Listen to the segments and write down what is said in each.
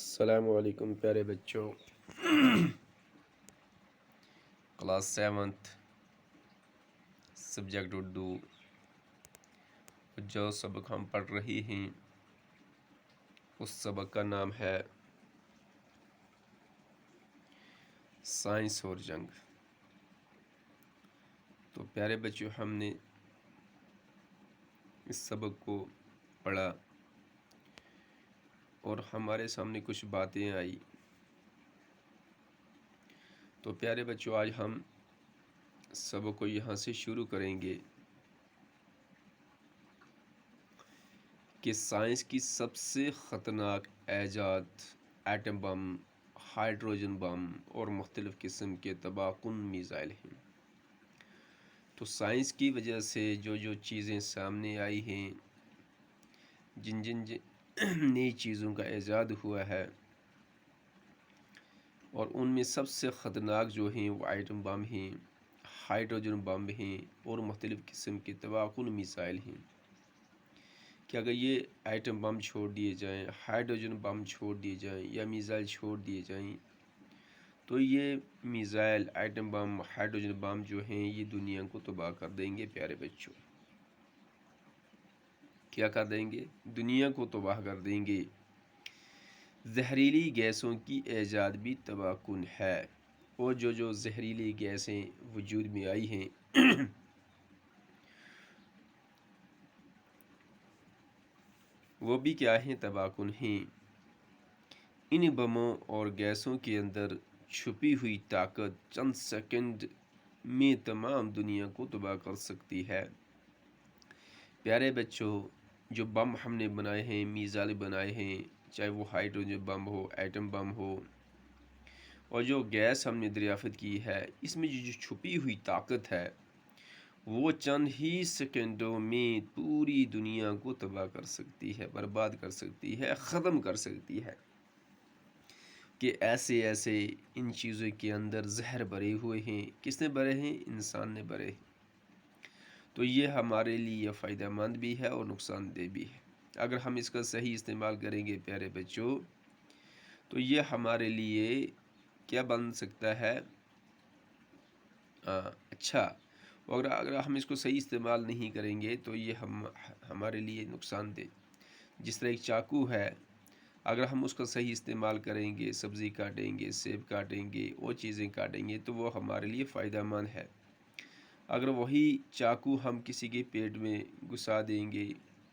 السلام علیکم پیارے بچوں، کلاس 7 سبجیکٹ اردو جو سبق ہم پڑھ رہی ہیں اس سبق کا نام ہے سائنس اور جنگ۔ تو پیارے بچوں، ہم نے اس سبق کو پڑھا اور ہمارے سامنے کچھ باتیں آئی۔ تو پیارے بچوں، آج ہم سبق کو یہاں سے شروع کریں گے کہ سائنس کی سب سے خطرناک ایجاد ایٹم بم، ہائیڈروجن بم اور مختلف قسم کے تباہ کن میزائل ہیں۔ تو سائنس کی وجہ سے جو چیزیں سامنے آئی ہیں، جن نئی چیزوں کا ایجاد ہوا ہے، اور ان میں سب سے خطرناک جو ہیں وہ ایٹم بم ہیں، ہائیڈروجن بم ہیں اور مختلف قسم کے تباہ کن میزائل ہیں۔ کہ اگر یہ ایٹم بم چھوڑ دیے جائیں، ہائیڈروجن بم چھوڑ دیے جائیں یا میزائل چھوڑ دیے جائیں، تو یہ میزائل، ایٹم بم، ہائیڈروجن بم جو ہیں یہ دنیا کو تباہ کر دیں گے۔ پیارے بچوں، کیا کر دیں گے؟ دنیا کو تباہ کر دیں گے۔ زہریلی گیسوں کی ایجاد بھی تباہ کن ہے، اور جو زہریلی گیسیں وجود میں آئی ہیں وہ بھی کیا ہیں؟ تباہ کن ہیں۔ ان بموں اور گیسوں کے اندر چھپی ہوئی طاقت چند سیکنڈ میں تمام دنیا کو تباہ کر سکتی ہے۔ پیارے بچوں، جو بم ہم نے بنائے ہیں، میزائل بنائے ہیں، چاہے وہ ہائیڈروجن بم ہو، ایٹم بم ہو، اور جو گیس ہم نے دریافت کی ہے، اس میں جو چھپی ہوئی طاقت ہے وہ چند ہی سیکنڈوں میں پوری دنیا کو تباہ کر سکتی ہے، برباد کر سکتی ہے، ختم کر سکتی ہے۔ کہ ایسے ان چیزوں کے اندر زہر بھرے ہوئے ہیں۔ کس نے بھرے ہیں؟ انسان نے بھرے ہیں۔ تو یہ ہمارے لیے فائدہ مند بھی ہے اور نقصان دہ بھی ہے۔ اگر ہم اس کا صحیح استعمال کریں گے پیارے بچوں، تو یہ ہمارے لیے کیا بن سکتا ہے؟ اچھا۔ اور اگر ہم اس کو صحیح استعمال نہیں کریں گے تو یہ ہمارے لیے نقصان دہ۔ جس طرح ایک چاقو ہے، اگر ہم اس کا صحیح استعمال کریں گے، سبزی کاٹیں گے، سیب کاٹیں گے، وہ چیزیں کاٹیں گے، تو وہ ہمارے لیے فائدہ مند ہے۔ اگر وہی چاقو ہم کسی کے پیٹ میں گھسا دیں گے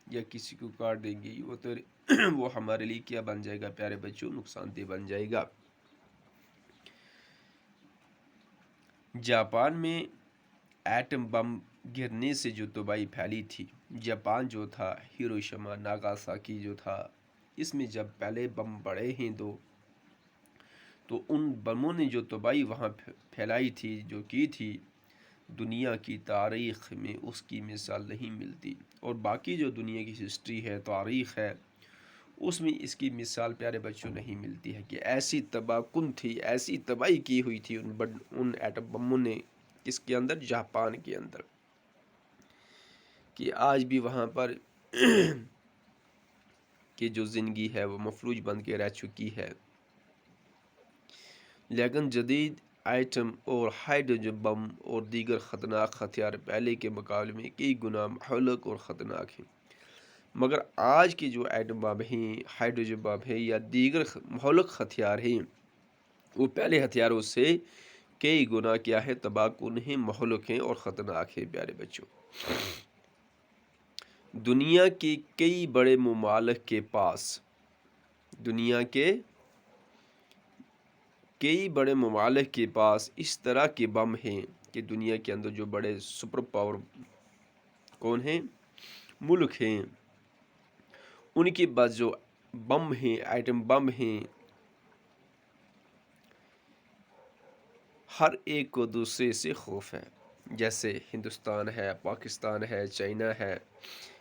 یا کسی کو کاٹ دیں گے، وہ ہمارے لیے کیا بن جائے گا پیارے بچوں؟ نقصان دہ بن جائے گا۔ جاپان میں ایٹم بم گرنے سے جو تباہی پھیلی تھی، جاپان جو تھا، ہیروشیما ناگاساکی جو تھا، اس میں جب پہلے بم پڑے ہیں تو ان بموں نے جو تباہی وہاں پھیلائی تھی، جو کی تھی، دنیا کی تاریخ میں اس کی مثال نہیں ملتی۔ اور باقی جو دنیا کی ہسٹری ہے، تاریخ ہے، اس میں اس کی مثال پیارے بچوں نہیں ملتی ہے کہ ایسی تباہ کن تھی، ایسی تباہی کی ہوئی تھی ان ایٹم بموں نے، اس کے اندر، جاپان کے اندر، کہ آج بھی وہاں پر کہ جو زندگی ہے وہ مفلوج بن کے رہ چکی ہے۔ لیکن جدید ایٹم اور ہائیڈروجن بم اور دیگر خطرناک ہتھیار پہلے کے مقابلے میں کئی گنا مہلک اور خطرناک ہیں۔ مگر آج کے جو ایٹم بم ہیں، ہائیڈروجن بم ہیں یا دیگر مہلک ہتھیار ہیں، وہ پہلے ہتھیاروں سے کئی گنا کیا ہے؟ تباہ کن ہیں، مہلک ہیں اور خطرناک ہیں۔ پیارے بچوں، دنیا کے کئی بڑے ممالک کے پاس اس طرح کے بم ہیں کہ دنیا کے اندر جو بڑے سپر پاور کون ہیں؟ ملک ہیں، ان کے پاس جو بم ہیں، ایٹم بم ہیں، ہر ایک کو دوسرے سے خوف ہے۔ جیسے ہندوستان ہے، پاکستان ہے، چائنا ہے،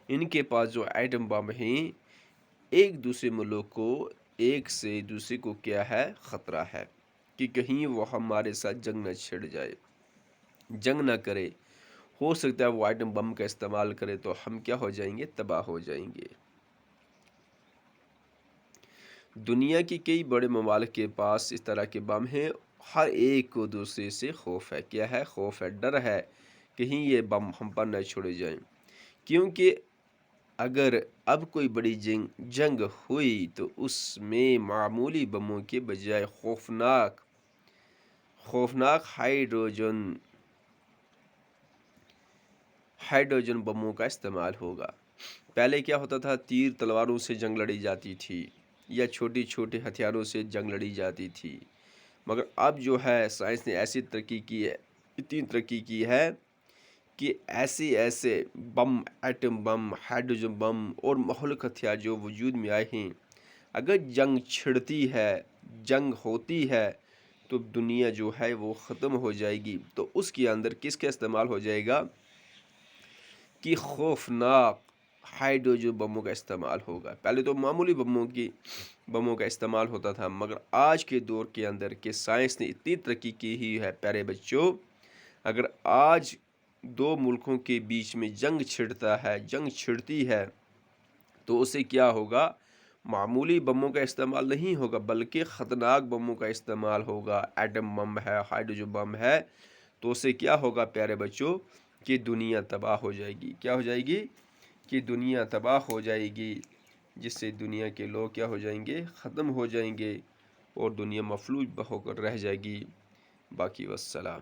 ان کے پاس جو ایٹم بم ہیں، ایک دوسرے ملک کو، ایک سے دوسرے کو کیا ہے؟ خطرہ ہے کہ کہیں وہ ہمارے ساتھ جنگ نہ چھڑ جائے، جنگ نہ کرے۔ ہو سکتا ہے وہ ایٹم بم کا استعمال کرے تو ہم کیا ہو جائیں گے؟ تباہ ہو جائیں گے۔ دنیا کے کئی بڑے ممالک کے پاس اس طرح کے بم ہیں، ہر ایک کو دوسرے سے خوف ہے، کیا ہے؟ خوف ہے، ڈر ہے، کہیں یہ بم ہم پر نہ چھوڑے جائیں، کیونکہ اگر اب کوئی بڑی جنگ ہوئی تو اس میں معمولی بموں کے بجائے خوفناک ہائیڈروجن بموں کا استعمال ہوگا۔ پہلے کیا ہوتا تھا؟ تیر تلواروں سے جنگ لڑی جاتی تھی یا چھوٹی چھوٹے ہتھیاروں سے جنگ لڑی جاتی تھی، مگر اب جو ہے سائنس نے ایسی ترقی کی ہے، اتنی ترقی کی ہے کہ ایسے بم، ایٹم بم، ہائیڈروجن بم اور مہلک ہتھیار جو وجود میں آئے ہیں، اگر جنگ چھڑتی ہے، جنگ ہوتی ہے تو دنیا جو ہے وہ ختم ہو جائے گی۔ تو اس کے اندر کس کا استعمال ہو جائے گا؟ کہ خوفناک ہائیڈروجن بموں کا استعمال ہوگا۔ پہلے تو معمولی بموں کا استعمال ہوتا تھا، مگر آج کے دور کے اندر کہ سائنس نے اتنی ترقی کی ہی ہے پیارے بچوں، اگر آج دو ملکوں کے بیچ میں جنگ چھڑتی ہے تو اسے کیا ہوگا؟ معمولی بموں کا استعمال نہیں ہوگا بلکہ خطرناک بموں کا استعمال ہوگا۔ ایٹم بم ہے، ہائیڈروجن بم ہے، تو اسے کیا ہوگا پیارے بچوں؟ کہ دنیا تباہ ہو جائے گی۔ کیا ہو جائے گی؟ کہ دنیا تباہ ہو جائے گی، جس سے دنیا کے لوگ کیا ہو جائیں گے؟ ختم ہو جائیں گے، اور دنیا مفلوج ہو کر رہ جائے گی۔ باقی والسلام۔